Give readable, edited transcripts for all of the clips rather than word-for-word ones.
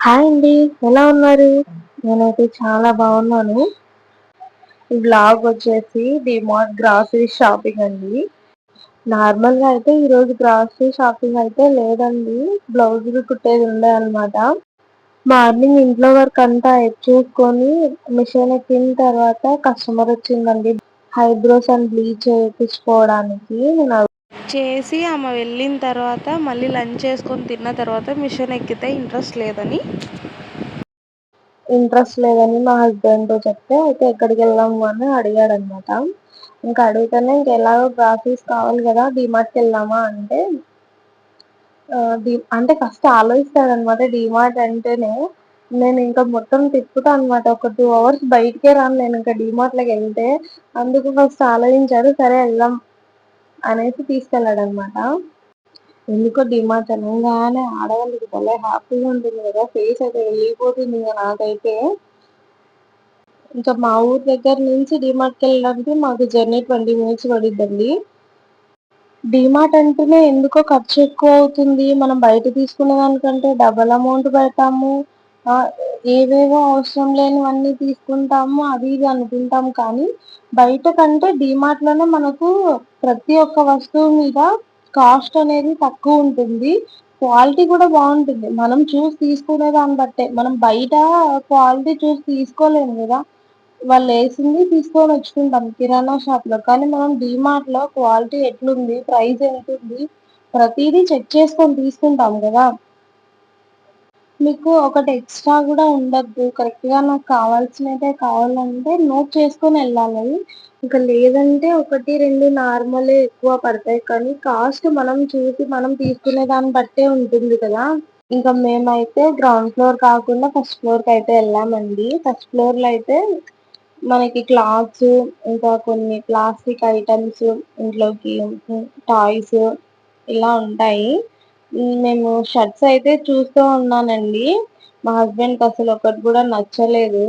Hi అండి. ఎలా ఉన్నారు? నేనైతే చాలా బాగున్నాను. ఈ వ్లాగ్ వచ్చేసి డీమార్ట్ గ్రాసరీ షాపింగ్ అండి. నార్మల్‌గా అయితే ఈరోజు గ్రాసరీ షాపింగ్ అయితే లేదండి. బ్లౌజులు కుట్టేది ఉండే అన్నమాట. మార్నింగ్ ఇంట్లో వర్క్ అంతా చేసుకొని మిషన్ ఎక్కిన తర్వాత కస్టమర్ వచ్చిందండి. ఐబ్రోస్ అండ్ బ్లీచ్ చేపించుకోవడానికి. చేసి ఆమె వెళ్ళిన తర్వాత మళ్ళీ లంచ్ చేసుకొని తిన్న తర్వాత మిషన్ ఎక్కితే ఇంట్రెస్ట్ లేదని మా హస్బెండ్‌తో చెప్తే, అయితే ఎక్కడికి వెళ్దాము అని అడిగాడనమాట. ఇంకా అడిగితేనే ఎలాగో గ్రాసరీస్ కావాలి కదా! డీమార్ట్‌కి వెళ్దామా అంటే అంటే ఫస్ట్ ఆలోచిస్తాడనమాట డీమార్ట్ అంటేనే. నేను ఇంకా మొత్తం తిప్పుతా అనమాట. ఒక 2 అవర్స్ బయటికే రాను నేను ఇంకా డీమార్ట్‌లోకెళ్తే. అందుకు ఫస్ట్ ఆలోచించాడు. సరే వెళ్దాం అనేసి తీసుకెళ్ళాడనమాట. ఎందుకో డీమార్ట్ అనంగానే ఆడవాళ్ళకి భలే హ్యాపీగా ఉంటుంది కదా! ఫేస్ అయితే వెలిగిపోతుంది ఇంక నాకైతే. ఇంకా మా ఊరు దగ్గర నుంచి డీమార్ట్‌కెళ్ళడానికి మాకు జర్నీ 20 మినిట్స్ పడిద్దండి. డీమార్ట్ అంటేనే ఎందుకో ఖర్చు ఎక్కువ అవుతుంది. మనం బయట తీసుకునే దానికంటే డబుల్ అమౌంట్ పెడతాము. ఆహ్, ఏవేవో అవసరం లేనివన్నీ తీసుకుంటాము. అది ఇది అనుకుంటాం కానీ, బయట కంటే డీమార్ట్‌లోనే మనకు ప్రతి ఒక్క వస్తువు మీద కాస్ట్ అనేది తక్కువుంటుంది. క్వాలిటీ కూడా బావుంటుంది. మనం చూసి తీసుకునే దాన్ని బట్టే. మనం బయట క్వాలిటీ చూసి తీసుకోలేము గదా! వాళ్ళేసింది తీసుకొనొచ్చుకుంటాం కిరాణా షాప్‌లో. కానీ మనం డీమార్ట్‌లో క్వాలిటీ ఎట్లుంది, ప్రైస్ ఎంతుంది, ప్రతీదీ చెక్ చేసుకొని తీసుకుంటాం గదా! మీకు ఒకటి ఎక్స్‌ట్రా గూడా ఉండద్దు. కరెక్ట్‌గా నాకు కావాల్సినదే కావాలంటే నోట్ చేసుకొనెళ్ళాలి. ఇంక లేదంటే 1, 2 నార్మలే ఎక్కువ పడతాయి. కానీ కాస్ట్ మనం చూసి మనం తీసుకునే దాన్ని బట్టే ఉంటుంది కదా! ఇంకా మేమైతే గ్రౌండ్ ఫ్లోర్ కాకుండా ఫస్ట్ ఫ్లోర్‌కయితే ఎళ్ళామండి. ఫస్ట్ ఫ్లోర్‌లో అయితే మనకి క్లాత్స్, ఇంకా కొన్ని ప్లాస్టిక్ ఐటెమ్స్ ఇంట్లోకి టాయ్స్ ఇలా ఉంటాయి. మేము షర్ట్స్ అయితే చూస్తూ ఉన్నానండి. మా హస్బెండ్‌కి అసలు ఒకటి కూడా నచ్చలేదు.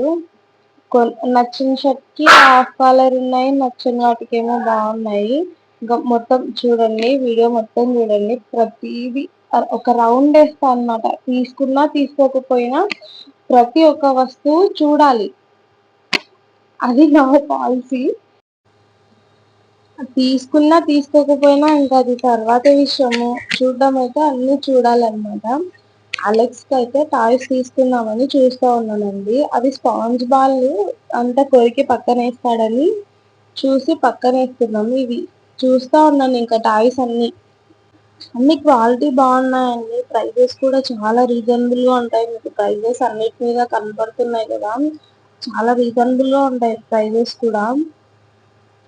నచ్చిన షర్ట్‌కి హాఫ్ కాలర్ ఉన్నాయి. నచ్చని వాటికేమో బాగున్నాయి. ఇంకా మొత్తం చూడండి. వీడియో మొత్తం చూడండి. ప్రతీదీ ఒక రౌండ్ ఏస్తా అన్నమాట. తీసుకున్నా, తీసుకోకపోయినా ప్రతి ఒక్క వస్తువు చూడాలి. అది నా పాలిసీ. తీసుకున్నా, తీసుకోకపోయినా ఇంకా అది తర్వాత విషయము. చూడ్డమైతే అన్నీ చూడాలన్నమాట. అలెక్స్‌కైతే టాయ్స్ తీసుకుందామని చూస్తా ఉన్నానండి. అవి స్పాంజ్ బాల్ అంతా కొరికి పక్కనేస్తాడని చూసి పక్కనేస్తున్నాము. ఇవి చూస్తా ఉన్నాను ఇంకా టాయ్స్ అన్నీ. అన్ని క్వాలిటీ బాగున్నాయండి. ప్రైజెస్ కూడా చాలా రీజనబుల్‌గా ఉంటాయి. మీకు ప్రైజెస్ అన్నిటి మీద కనపడుతున్నాయి కదా! చాలా రీజనబుల్‌గా ఉంటాయి ప్రైజెస్ కూడా.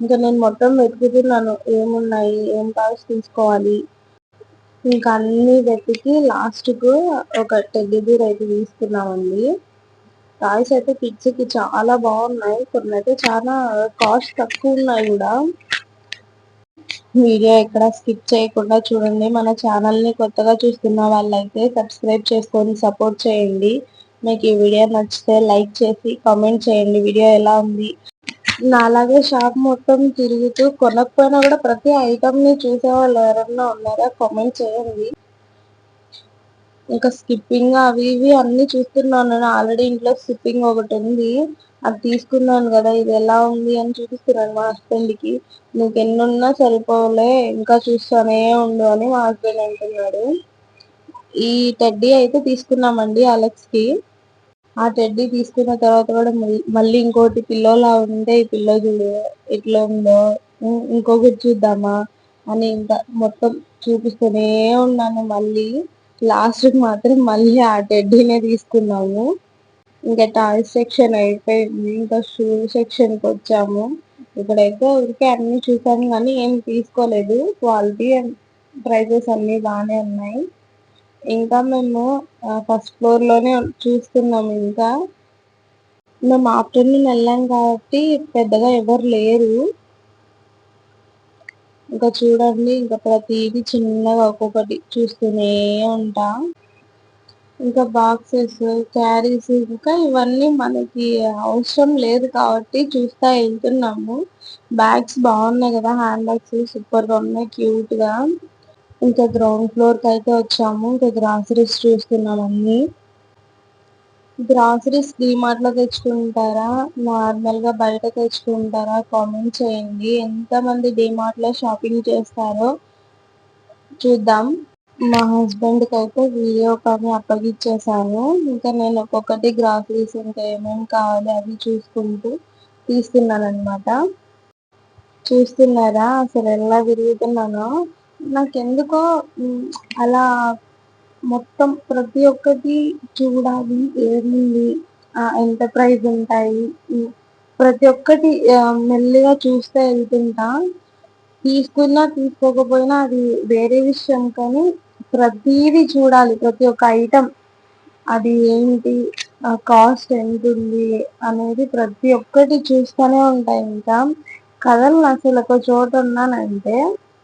ఇంకా నేను మొత్తం వెతుకుతున్నాను. ఏమున్నాయి? ఏం టాయ్స్ తీసుకోవాలి? ఇంకా అన్నీ వెతికి లాస్ట్‌కు ఒక టెడ్డీ బేర్ అయితే తీసుకున్నామండి. టాయ్స్ అయితే కిడ్స్‌కి చాలా బాగున్నాయి. కొన్నైతే చాలా కాస్ట్ తక్కువున్నాయి గూడా. వీడియో ఎక్కడ స్కిప్ చేయకుండా చూడండి. మన ఛానల్‌ని కొత్తగా చూస్తున్న వాళ్ళైతే సబ్స్క్రైబ్ చేసుకొని సపోర్ట్ చేయండి. మీకు ఈ వీడియో నచ్చితే లైక్ చేసి కామెంట్ చేయండి. వీడియో ఎలా ఉంది? నాలాగే షాప్ మొత్తం తిరుగుతూ కొనకపోయినా కూడా ప్రతి ఐటెమ్‌ని చూసేవాళ్ళు ఎవరన్నా ఉన్నారా? కామెంట్ చేయండి. ఇంకా స్కిప్పింగ్ అవి ఇవి అన్నీ చూస్తున్నాను. నేను ఆల్రెడీ ఇంట్లో స్కిప్పింగ్ ఒకటుంది. అది తీసుకున్నాను గదా! ఇది ఎలా ఉంది అని చూపిస్తున్నాను మా హస్బెండ్‌కి. "నీకెన్నున్నా సరిపోవులే ఇంకా చూస్తానే ఉండు" అని మా హస్బెండ్ అంటున్నాడు. ఈ టెడ్డీ అయితే తీసుకున్నామండి అలెక్స్‌కి. ఆ టెడ్డీ తీసుకున్న తర్వాత కూడా మళ్ళీ ఇంకోటి పిల్లోలా ఉంటే ఈ పిల్లో చూడు ఎట్లా ఉందో, ఇంకొకటి చూద్దామా అని ఇంకా మొత్తం చూపిస్తూనే ఉన్నాను మళ్ళీ. లాస్ట్‌కి మాత్రం మళ్ళీ ఆ టెడ్డీనే తీసుకున్నాము. ఇంకా టాయ్స్ సెక్షన్ అయిపోయింది. ఇంకా షూ సెక్షన్‌కొచ్చాము. ఇక్కడైతే ఊరికే అన్నీ చూసాను గానీ ఏం తీసుకోలేదు. క్వాలిటీ అండ్ ప్రైజెస్ అన్నీ బానే ఉన్నాయి. ఇంకా మేము ఫస్ట్ ఫ్లోర్‌లోనే చూస్తున్నాము ఇంకా. మేము ఆఫ్టర్‌నూన్ ఎళ్ళాం కాబట్టి పెద్దగా ఎవరు లేరు. ఇంకా చూడండి ఇంకా ప్రతీది చిన్నగా ఒక్కొక్కటి చూస్తూనే ఉంటా. ఇంకా బాక్సెస్, క్యారీస్ ఇంకా ఇవన్నీ మనకి అవసరం లేదు కాబట్టి చూస్తా ఎళ్తున్నాము. బ్యాగ్స్ బాగున్నాయి కదా! హ్యాండ్ బ్యాగ్స్ సూపర్‌గా ఉన్నాయి క్యూట్‌గా. ఇంకా గ్రౌండ్ ఫ్లోర్‌కయితే వచ్చాము. ఇంకా గ్రాసరీస్ చూస్తున్నాం అన్నీ. గ్రాసరీస్ డీమార్ట్‌లో తెచ్చుకుంటారా? నార్మల్‌గా బయట తెచ్చుకుంటారా? కామెంట్ చేయండి. ఎంతమంది డీమార్ట్‌లో షాపింగ్ చేస్తారో చూద్దాం. మా హస్బెండ్‌కైతే వీడియో కాల్‌ని అప్పగిచ్చేసాను. ఇంకా నేను ఒక్కొక్కటి గ్రాసరీస్ ఇంకా ఏమేమి కావాలి అవి చూసుకుంటూ తీస్తున్నాననమాట. చూస్తున్నారా అసలెలా తిరుగుతున్నానో? నాకెందుకో అలా మొత్తం ప్రతి ఒక్కటి చూడాలి. ఏముంది? ఎంత ప్రైస్ ఉంటాయి? ప్రతి ఒక్కటి మెల్లిగా చూస్తే ఎళ్తుంటా. తీసుకున్నా, తీసుకోకపోయినా అది వేరే విషయం కానీ, ప్రతీది చూడాలి. ప్రతి ఒక్క ఐటెమ్ అది ఏంటి? కాస్ట్ ఎంతుంది? అనేది ప్రతి ఒక్కటి చూస్తూనే ఉంటా ఇంకా. కదలను అసలు ఒక చోట ఉన్నానంటే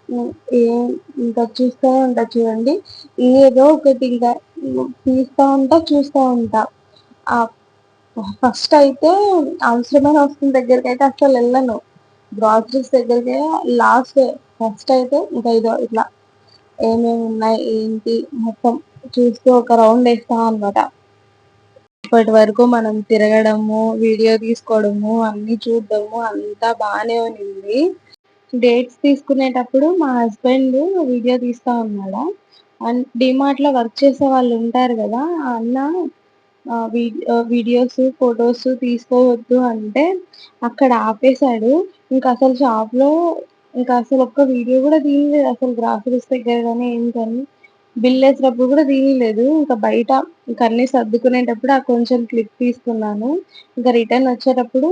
హ్మ్. ఇంకా చూస్తూనే ఉంటా చూడండి. ఏదో ఒకటి ఇంకా తీస్తా ఉంటా, చూస్తా ఉంటా. ఆహ్, ఫస్ట్ అయితే అవసరమైన వస్తువుల దగ్గరికైతే అస్సలెళ్ళను. గ్రాసరీస్ దగ్గరికే లాస్ట్. ఫస్ట్ అయితే ఇంకా ఇదో ఇట్లా ఏమేమున్నాయి, ఏంటి మొత్తం చూస్తూ ఒక రౌండేస్తా అనమాట. ఇప్పటి వరకు మనం తిరగడము, వీడియో తీసుకోవడము, అన్నీ చూడడము అంతా బానే ఉన్నింది. డేట్స్ తీసుకునేటప్పుడు మా హస్బెండ్ వీడియో తీస్తా ఉన్నాడా, డీమార్ట్‌లో వర్క్ చేసే వాళ్ళుంటారు గదా! ఆ అన్న వీడియోస్, ఫోటోస్ తీసుకోవద్దు అంటే అక్కడ ఆపేసాడు. ఇంకసలు షాప్‌లో ఇంకసలు ఒక్క వీడియో గూడా తీయలేదు. అసలు గ్రాసరీస్ దగ్గర గాని, ఏం కానీ బిల్లేసినప్పుడు గూడా తీయలేదు. ఇంక బయట ఇంక అన్నీ సర్దుకునేటప్పుడు ఆ కొంచెం క్లిప్ తీసుకున్నాను. ఇంక రిటర్న్ వచ్చేటప్పుడు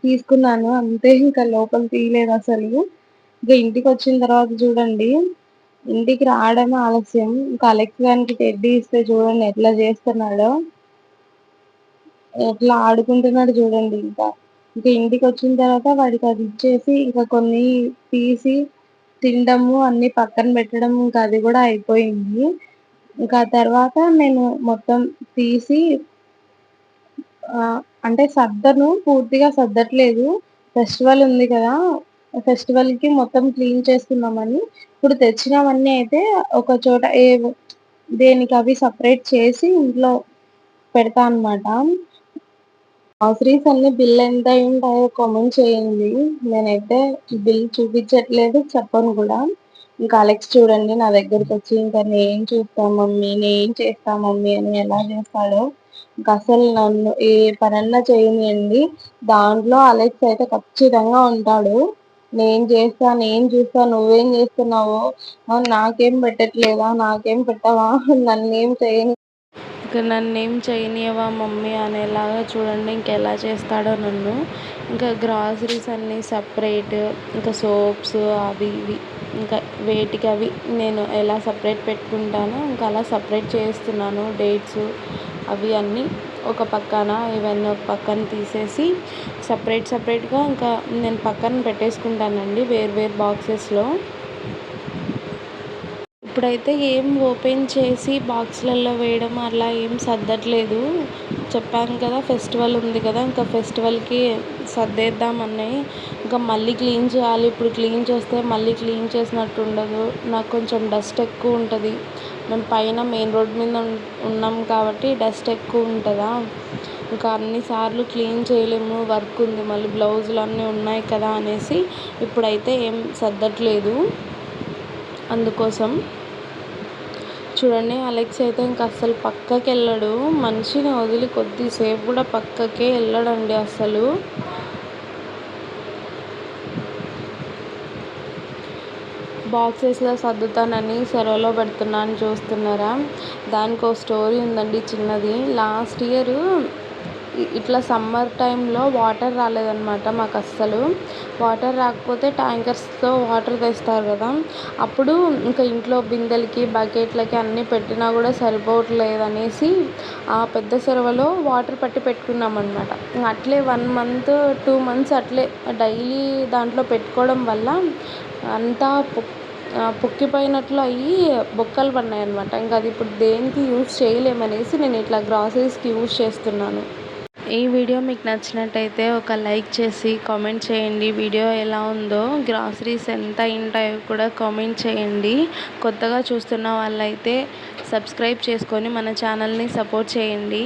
తీసుకున్నాను. అంతే ఇంకా లోపల తీయలేదసలు. ఇక ఇంటికొచ్చిన తర్వాత చూడండి, ఇంటికి రావడమే ఆలస్యం. ఇంకా అలెక్స్ గానికి టెడ్డీ ఇస్తే చూడండి ఎట్లా చేస్తున్నాడో. ఎట్లా ఆడుకుంటున్నాడో చూడండి ఇంకా. ఇంక ఇంటికొచ్చిన తర్వాత వాడికి అది ఇచ్చేసి, ఇంకా కొన్ని తీసి తినడము, అన్నీ పక్కన పెట్టడం ఇంకా అది గూడా అయిపోయింది. ఇంకా తర్వాత నేను మొత్తం తీసి అంటే సర్దను, పూర్తిగా సర్దట్లేదు. ఫెస్టివల్ ఉంది కదా! ఫెస్టివల్‌కి మొత్తం క్లీన్ చేసుకుందామని, ఇప్పుడు తెచ్చినవన్నీ అయితే ఒక చోట దేనికవి సెపరేట్ చేసి ఇంట్లో పెడతా అనమాట. గ్రాసరీస్ అన్నీ బిల్ ఎంత అయ్యుంటాయో కామెంట్ చేయండి. నేనైతే బిల్ చూపించట్లేదు, చెప్పను గూడా. ఇంకా అలెక్స్ చూడండి నా దగ్గరకొచ్చి ఇంకా నేను చూస్తా మమ్మీ, నేను చేస్తా మమ్మీ అని ఎలా చేస్తాడో. ఇంకసలు నన్ను ఏ పనన్నా చేయనియండి, దాంట్లో అలెక్స్ అయితే ఖచ్చితంగా ఉంటాడు. నేను చేస్తా, నేను చూస్తా, నువ్వేం చేస్తున్నావు? నాకేం పెట్టట్లేదా? నాకేం పెట్టవా? నన్నేం చేయని ఇక నన్నేం చేయనియవా మమ్మీ అనేలాగా చూడండి ఇంకెలా చేస్తాడో నన్ను. ఇంకా గ్రాసరీస్ అన్నీ సపరేట్, ఇంకా సోప్స్ అవి ఇవి ఇంకా వేటికి అవి నేను ఎలా సపరేట్ పెట్టుకుంటానో ఇంకా అలా సపరేట్ చేస్తున్నాను. డేట్స్ అవి అన్నీ ఒక పక్కన, ఇవన్నీ ఒక పక్కన తీసేసి సపరేట్‌గా ఇంకా నేను పక్కన పెట్టేసుకుంటానండి వేరు వేరు బాక్సెస్‌లో. ఇప్పుడైతే ఏం ఓపెన్ చేసి బాక్స్‌లలో వేయడం అలా ఏం సర్దట్లేదు. చెప్పాను కదా! ఫెస్టివల్ ఉంది కదా! ఇంకా ఫెస్టివల్‌కి సర్దేద్దామని ఇంకా మళ్ళీ క్లీన్ చేయాలి. ఇప్పుడు క్లీన్ చేస్తే మళ్ళీ క్లీన్ చేసినట్టు ఉండదు. నాకు కొంచెం డస్ట్ ఎక్కువ ఉంటది. మేము పైన మెయిన్ రోడ్ మీద ఉన్నాం కాబట్టి డస్ట్ ఎక్కువ ఉంటదా! ఇంకా అన్ని సార్లు క్లీన్ చేయలేము. వర్క్ ఉంది. మళ్ళీ బ్లౌజులు అన్నీ ఉన్నాయి కదా అనేసి ఇప్పుడైతే ఏం సర్దట్లేదు. అందుకోసం చూడండి అలెక్స్ అయితే ఇంక అస్సలు పక్కకెళ్ళడు. మనిషిని వదిలి కొద్దిసేపు కూడా పక్కకే వెళ్ళడండి అస్సలు. బాక్సెస్‌లో సర్దుతానని సెరవులో పెడుతున్నా అని చూస్తున్నారా? దానికో స్టోరీ ఉందండి చిన్నది. లాస్ట్ ఇయర్ ఇట్లా సమ్మర్ టైంలో వాటర్ రాలేదనమాట మాకస్సలు. వాటర్ రాకపోతే ట్యాంకర్స్‌తో వాటర్ తెస్తారు కదా! అప్పుడు ఇంకా ఇంట్లో బిందెలకి, బకెట్లకి అన్నీ పెట్టినా కూడా సరిపోవట్లేదనేసి ఆ పెద్ద సెరవలో వాటర్ పట్టి పెట్టుకున్నామనమాట. అట్లే 1 మంత్, 2 మంత్స్ అట్లే డైలీ దాంట్లో పెట్టుకోవడం వల్ల అంతా పొక్కిపోయినట్లు అయ్యి బొక్కలు పడినాయనమాట. ఇంక అది ఇప్పుడు దేనికి యూజ్ చేయలేమనేసి నేను ఇట్లా గ్రాసరీస్‌కి యూజ్ చేస్తున్నాను. ఈ వీడియో మీకు నచ్చినట్టయితే ఒక లైక్ చేసి కామెంట్ చేయండి. వీడియో ఎలా ఉందో, గ్రాసరీస్ ఎంత అయ్యుంటాయో కూడా కామెంట్ చేయండి. కొత్తగా చూస్తున్న వాళ్ళైతే సబ్స్క్రైబ్ చేసుకొని మన ఛానల్ని సపోర్ట్ చేయండి.